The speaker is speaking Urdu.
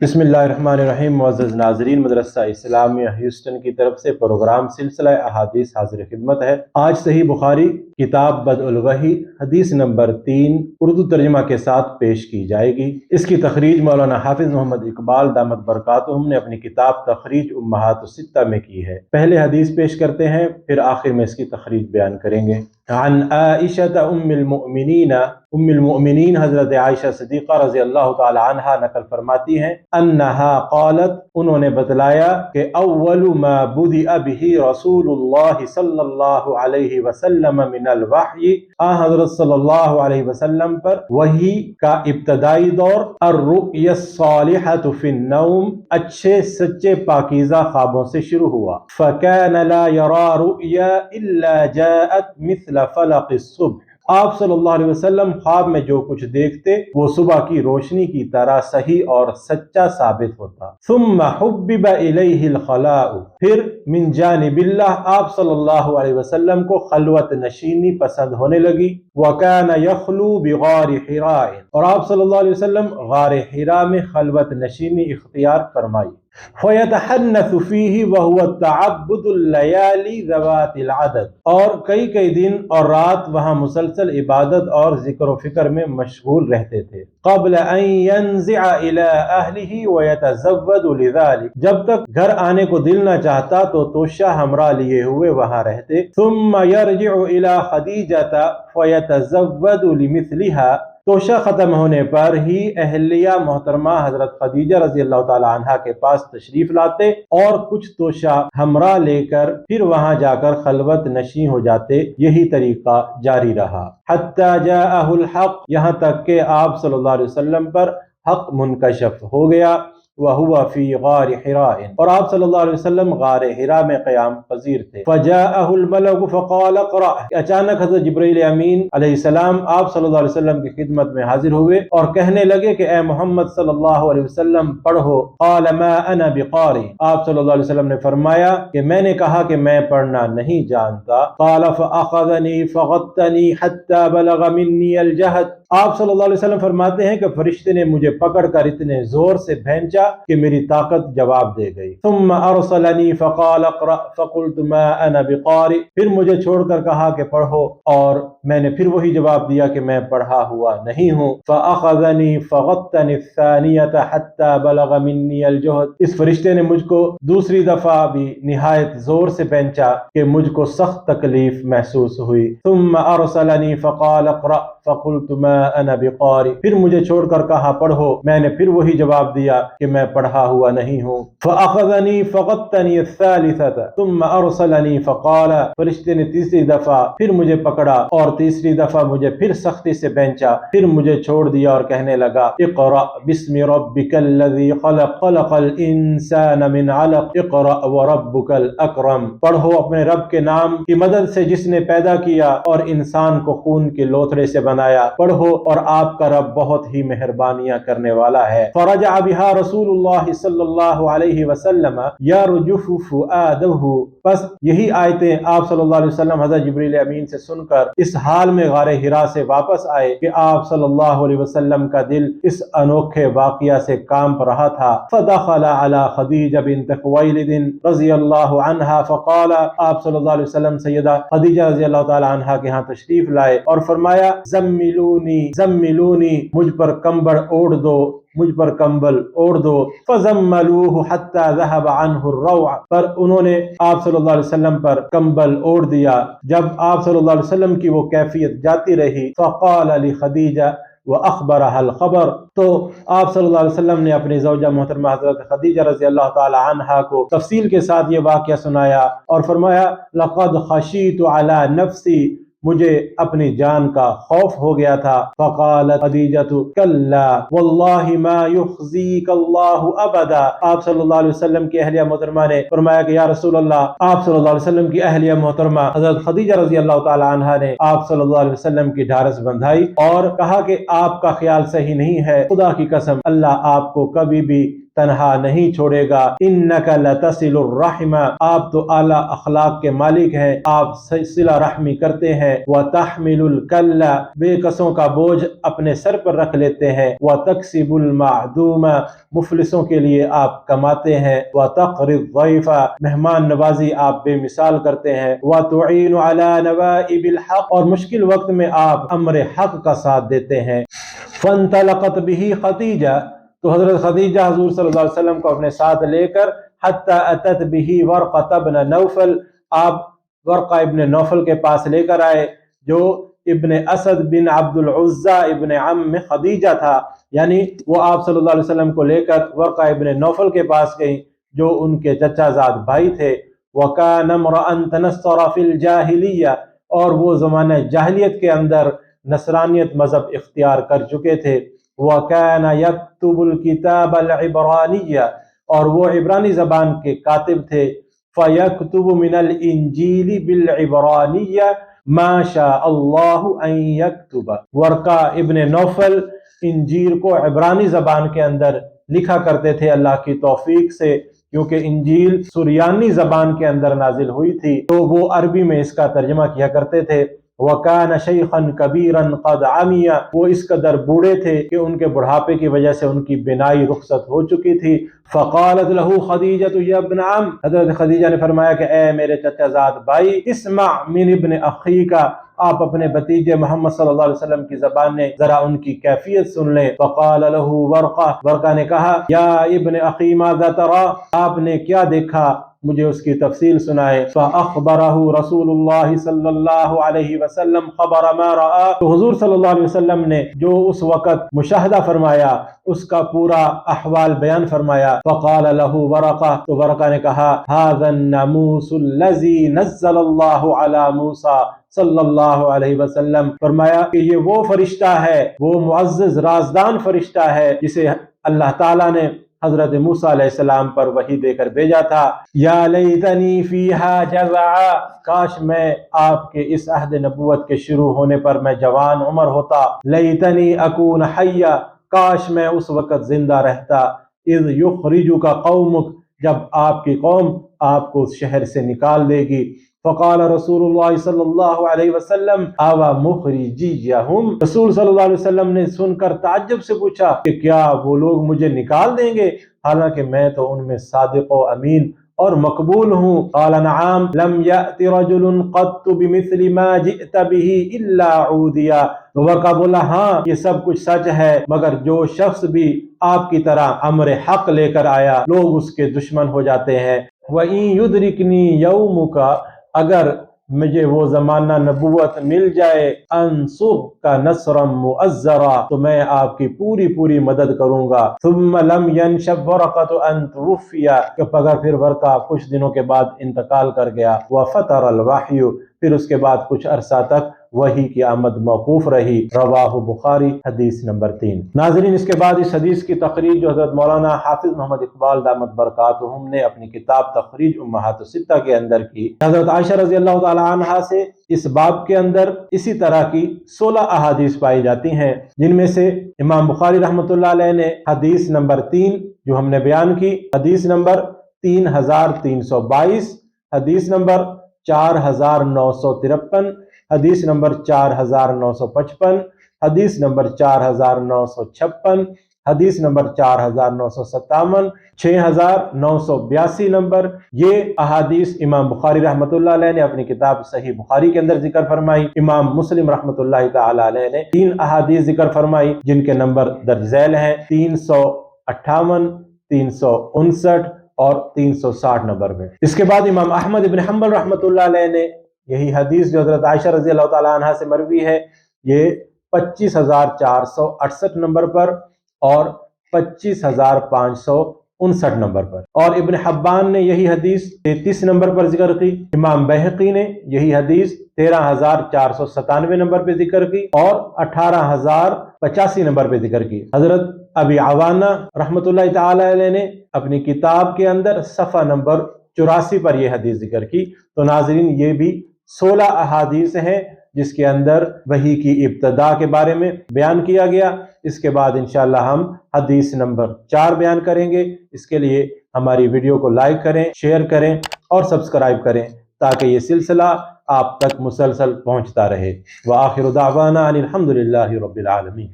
بسم اللہ الرحمن الرحیم۔ معزز ناظرین، مدرسہ اسلامیہ ہیوسٹن کی طرف سے پروگرام سلسلہ احادیث حاضر خدمت ہے۔ آج صحیح بخاری کتاب بدء الوحی حدیث نمبر 3 اردو ترجمہ کے ساتھ پیش کی جائے گی۔ اس کی تخریج مولانا حافظ محمد اقبال دامت برکاتہم نے اپنی کتاب تخریج امہات الستہ میں کی ہے۔ پہلے حدیث پیش کرتے ہیں، پھر آخر میں اس کی تخریج بیان کریں گے۔ عن عائشہ ام المؤمنین حضرت عائشہ صدیقہ رضی اللہ تعالی عنہا نقل فرماتی ہیں، انہا قالت، انہوں نے بتلایا کہ اول ما بدأ به رسول اللہ صلی اللہ علیہ وسلم من الوحی، حضرت صلی اللہ علیہ وسلم پر وحی کا ابتدائی دور الرؤیا الصالحۃ فی النوم، اچھے سچے پاکیزہ خوابوں سے شروع ہوا۔ فکان لا یرا رؤیا الا جاءت مثل فلق الصبح، آپ صلی اللہ علیہ وسلم خواب میں جو کچھ دیکھتے وہ صبح کی روشنی کی طرح صحیح اور سچا ثابت ہوتا۔ ثم حبب الیہ الخلاء، پھر من جانب اللہ آپ صلی اللہ علیہ وسلم کو خلوت نشینی پسند ہونے لگی۔ وکان یخلو بغار حراء، اور آپ صلی اللہ علیہ وسلم غار حراء میں خلوت نشینی اختیار فرمائی۔ فیتحنث فیہ وہو تعبد اللیالی ذوات العدد، اور کئی دن اور رات وہاں مسلسل عبادت اور ذکر و فکر میں مشغول رہتے تھے۔ قبل ان ینزع الی اہلہ ویتزود لذلک، جب تک گھر آنے کو دل نہ چاہتا تو توشہ ہمراہ لیے ہوئے وہاں رہتے۔ ثم یرجع الی خدیجہ فیتزود لمثلہا، توشہ ختم ہونے پر ہی اہلیہ محترمہ حضرت خدیجہ رضی اللہ تعالی عنہا کے پاس تشریف لاتے اور کچھ توشہ ہمراہ لے کر پھر وہاں جا کر خلوت نشیں ہو جاتے۔ یہی طریقہ جاری رہا حتی جاءہ الحق، یہاں تک کہ آپ صلی اللہ علیہ وسلم پر حق منکشف ہو گیا۔ وہو فی غار حراء، اور آپ صلی اللہ علیہ وسلم غار حراء میں قیام پذیر تھے۔ فجاءہ الملک فقال اقرأ، اچانک حضرت جبرائیل امین علیہ السلام آپ صلی اللہ علیہ وسلم کی خدمت میں حاضر ہوئے اور کہنے لگے کہ اے محمد صلی اللہ علیہ وسلم پڑھو۔ قال ما انا بقاری، آپ صلی اللہ علیہ وسلم نے فرمایا کہ میں نے کہا کہ میں پڑھنا نہیں جانتا۔ قال فاخذنی فغطنی حتی بلغ منی الجہد، آپ صلی اللہ علیہ وسلم فرماتے ہیں کہ فرشتے نے مجھے پکڑ کر اتنے زور سے بھینچا کہ میری طاقت جواب دے گئی۔ ثم ارسلنی فقال اقرأ فقلت ما انا بقارئ، پھر مجھے چھوڑ کر کہا کہ پڑھو، اور میں نے پھر وہی جواب دیا کہ میں پڑھا ہوا نہیں ہوں۔ فاخذنی فغطنی الثانیۃ حتی بلغ منی الجہد، اس فرشتے نے مجھ کو دوسری دفعہ بھی نہایت زور سے بھینچا کہ مجھ کو سخت تکلیف محسوس ہوئی۔ ثم ارسلنی فقال اقرأ فقلت ما انا بقاری، پھر مجھے چھوڑ کر کہا پڑھو، میں نے پھر وہی جواب دیا کہ میں پڑھا ہوا نہیں ہوں۔ فاخذنی فغطنی الثالثۃ ثم ارسلنی فقال، فرشتے نے تیسری دفعہ پھر مجھے پکڑا اور تیسری دفعہ مجھے پھر سختی سے بھینچا، پھر مجھے چھوڑ دیا اور کہنے لگا اقرأ بسم ربک الذی خلق، خلق الانسان من علق، اقرأ وربک الاکرم، پڑھو اپنے رب کے نام کی مدد سے جس نے پیدا کیا اور انسان کو خون کے لوتھڑے سے بنایا، پڑھو اور آپ کا رب بہت ہی مہربانیاں کرنے والا ہے۔ فرجع بها رسول اللہ صلی اللہ علیہ وسلم یرجف فؤادہ، بس یہی آیتیں آپ صلی اللہ علیہ وسلم حضرت جبریل امین سے سن کر اس حال میں غار حراء سے واپس آئے کہ آپ صلی اللہ علیہ وسلم کا دل اس انوکھے واقعہ سے کانپ رہا تھا۔ فدخل علی خدیجہ بنت خویلد رضی اللہ عنہا فقال، آپ صلی اللہ علیہ وسلم سیدہ خدیجہ رضی اللہ تعالی عنہا کے ہاں تشریف لائے اور فرمایا زملونی زملونی، مجھ پر کمبل اوڑھ دو، مجھ پر کمبل اوڑھ دو۔ فزملوہ حتی ذہب عنہ الروع، پر انہوں نے آپ صلی اللہ علیہ وسلم پر کمبل اوڑھ دیا جب آپ صلی اللہ علیہ وسلم کی وہ کیفیت جاتی رہی۔ فقال لخدیجہ وأخبرها الخبر، تو آپ صلی اللہ علیہ وسلم نے اپنی زوجہ محترمہ حضرت خدیجہ رضی اللہ تعالی عنہا کو تفصیل کے ساتھ یہ واقعہ سنایا اور فرمایا لقد خشیت علی نفسی، مجھے اپنی جان کا خوف ہو گیا تھا۔ فقالت خدیجہ کلا واللہ ما یخزیک اللہ ابدا، آپ صلی اللہ علیہ وسلم کی اہلیہ محترمہ نے فرمایا کہ یا رسول اللہ، آپ صلی اللہ علیہ وسلم کی اہلیہ محترمہ حضرت خدیجہ رضی اللہ تعالی عنہا نے آپ صلی اللہ علیہ وسلم کی ڈھارس بندھائی اور کہا کہ آپ کا خیال صحیح نہیں ہے، خدا کی قسم اللہ آپ کو کبھی بھی تنہا نہیں چھوڑے گا، انک لتصل الرحم، آپ تو اعلیٰ اخلاق کے مالک ہیں، آپ صلہ رحمی کرتے ہیں، وتحمل الکل، بے کسوں کا بوجھ اپنے سر پر رکھ لیتے ہیں، وتکسب المعدوم، مفلسوں کے لیے آپ کماتے ہیں، وتقری الضیف، مہمان نوازی آپ بے مثال کرتے ہیں، وتعین علی نوائب الحق، اور مشکل وقت میں آپ امر حق کا ساتھ دیتے ہیں۔ فانطلقت به خدیجہ، تو حضرت خدیجہ حضور صلی اللہ علیہ وسلم کو اپنے ساتھ لے کر حتی اتت به ورقۃ بن نوفل، آپ ورقہ ابن نوفل کے پاس لے کر آئے، جو ابن اسد بن عبد العزہ ابن عم خدیجہ تھا، یعنی وہ آپ صلی اللہ علیہ وسلم کو لے کر ورقہ ابن نوفل کے پاس گئی جو ان کے چچا زاد بھائی تھے۔ وَكَانَ امْرَأً تَنَصَّرَ فِي الْجَاهِلِيَّةِ، اور وہ زمانہ جاہلیت کے اندر نصرانیت مذہب اختیار کر چکے تھے۔ وَكَانَ يَكْتُبُ الْكِتَابَ الْعِبْرَانِيَّةَ، اور وہ عبرانی زبان کے کاتب تھے۔ فَيَكْتُبُ مِنَ الْإِنْجِيلِ بِالْعِبْرَانِيَّةِ مَا شَاءَ اللَّهُ أَنْ يَكْتُبَ، ورقہ ابن نوفل انجیل کو عبرانی زبان کے اندر لکھا کرتے تھے اللہ کی توفیق سے، کیونکہ انجیل سریانی زبان کے اندر نازل ہوئی تھی تو وہ عربی میں اس کا ترجمہ کیا کرتے تھے۔ وَكَانَ شَيْخًا كَبِيرًا قَدْ عَمِيَ، وہ اس قدر بوڑھے تھے کہ ان کے بڑھاپے کی وجہ سے ان کی بینائی رخصت ہو چکی تھی۔ فَقَالَتْ لَهُ خَدِيجَةُ يَا ابْنَ عَمِّ، حضرت خدیجہ نے فرمایا کہ اے میرے چچا زاد بھائی، اسمع من ابن اخیکا، آپ اپنے بھتیجے محمد صلی اللہ علیہ وسلم کی زبان نے ذرا ان کی کیفیت سن لیں۔ فقال له ورقہ، ورقہ نے کہا یا ابن اخی ماذا ترى، آپ نے کیا دیکھا، مجھے اس کی تفصیل سنائے۔ فاخبرہ رسول اللہ صلی اللہ علیہ وسلم خبر ما رأى، تو حضور صلی اللہ علیہ وسلم نے جو اس وقت مشاہدہ فرمایا اس کا پورا احوال بیان فرمایا۔ فقال له ورقہ، تو ورقہ نے کہا هذا الناموس الذي نزل اللہ علی موسیٰ صلی اللہ علیہ وسلم، فرمایا کہ یہ وہ فرشتہ ہے، وہ معزز رازدان فرشتہ ہے جسے اللہ تعالیٰ نے حضرت موسیٰ علیہ السلام پر وحی دے کر بھیجا تھا۔ یا لیتنی فیہا جزعا، کاش میں آپ کے اس عہد نبوت کے شروع ہونے پر میں جوان عمر ہوتا۔ لیتنی اکون حیا، کاش میں اس وقت زندہ رہتا۔ اذ یخرجک قومک، جب آپ کی قوم آپ کو اس شہر سے نکال دے گی۔ فقال رسول اللہ صلی اللہ علیہ وسلم آوا مخرجیہم، رسول صلی اللہ علیہ وسلم نے سن کر تعجب سے پوچھا کہ کیا وہ لوگ مجھے نکال دیں گے حالانکہ میں تو ان میں صادق و امین اور مقبول ہوں۔ قال نعم لم یأت رجل قط بمثل ما جئت به الا عودیا، ورقہ بولا ہاں یہ سب کچھ سچ ہے، مگر جو شخص بھی آپ کی طرح امر حق لے کر آیا لوگ اس کے دشمن ہو جاتے ہیں۔ وَإِن يُدْرِكْنِي يَوْمُكَ، اگر مجھے وہ زمانہ نبوت مل جائے، انصر کا نصرا مؤزرا، تو میں آپ کی پوری پوری مدد کروں گا۔ ثم لم ينشب ورقۃ ان توفی، مگر پھر ورقہ کچھ دنوں کے بعد انتقال کر گیا۔ وفتر الوحی، پھر اس کے بعد کچھ عرصہ تک وحی کی آمد موقوف رہی۔ رواہ بخاری، حدیث نمبر 3۔ ناظرین، اس کے بعد اس حدیث کی تخریج جو حضرت مولانا حافظ محمد اقبال دامت برکاتہم نے اپنی کتاب تخریج امہات الستہ کے اندر کی، حضرت عائشہ رضی اللہ تعالی عنہا سے اس باب کے اندر اسی طرح کی 16 احادیث پائی جاتی ہیں، جن میں سے امام بخاری رحمۃ اللہ علیہ نے حدیث نمبر 3 جو ہم نے بیان کی، حدیث نمبر 3322، حدیث نمبر 4953، حدیث نمبر 4955، حدیث نمبر 4956، حدیث نمبر 4957، 6982 نمبر، یہ احادیث امام بخاری رحمۃ اللہ علیہ نے اپنی کتاب صحیح بخاری کے اندر ذکر فرمائی۔ امام مسلم رحمۃ اللہ تعالی علیہ نے 3 احادیث ذکر فرمائی جن کے نمبر درج ذیل ہیں 358، 359 اور 360 نمبر میں۔ اس کے بعد امام احمد بن حنبل رحمۃ اللہ علیہ نے یہی حدیث جو حضرت عائشہ رضی اللہ تعالی عنہا سے مروی ہے، یہ 25468 نمبر پر اور 25559 نمبر پر، اور ابن حبان نے یہی حدیث 33 نمبر پر ذکر کی، امام بہقی نے یہی حدیث 13497 نمبر پہ ذکر کی اور 18085 نمبر پہ ذکر کی۔ حضرت ابی عوانہ رحمۃ اللہ تعالی علیہ نے اپنی کتاب کے اندر صفحہ نمبر 84 پر یہ حدیث ذکر کی۔ تو ناظرین، یہ بھی 16 احادیث ہیں جس کے اندر وحی کی ابتدا کے بارے میں بیان کیا گیا۔ اس کے بعد انشاءاللہ ہم حدیث نمبر 4 بیان کریں گے۔ اس کے لیے ہماری ویڈیو کو لائک کریں، شیئر کریں اور سبسکرائب کریں تاکہ یہ سلسلہ آپ تک مسلسل پہنچتا رہے۔ وآخر دعوانا ان الحمد للہ رب العالمین۔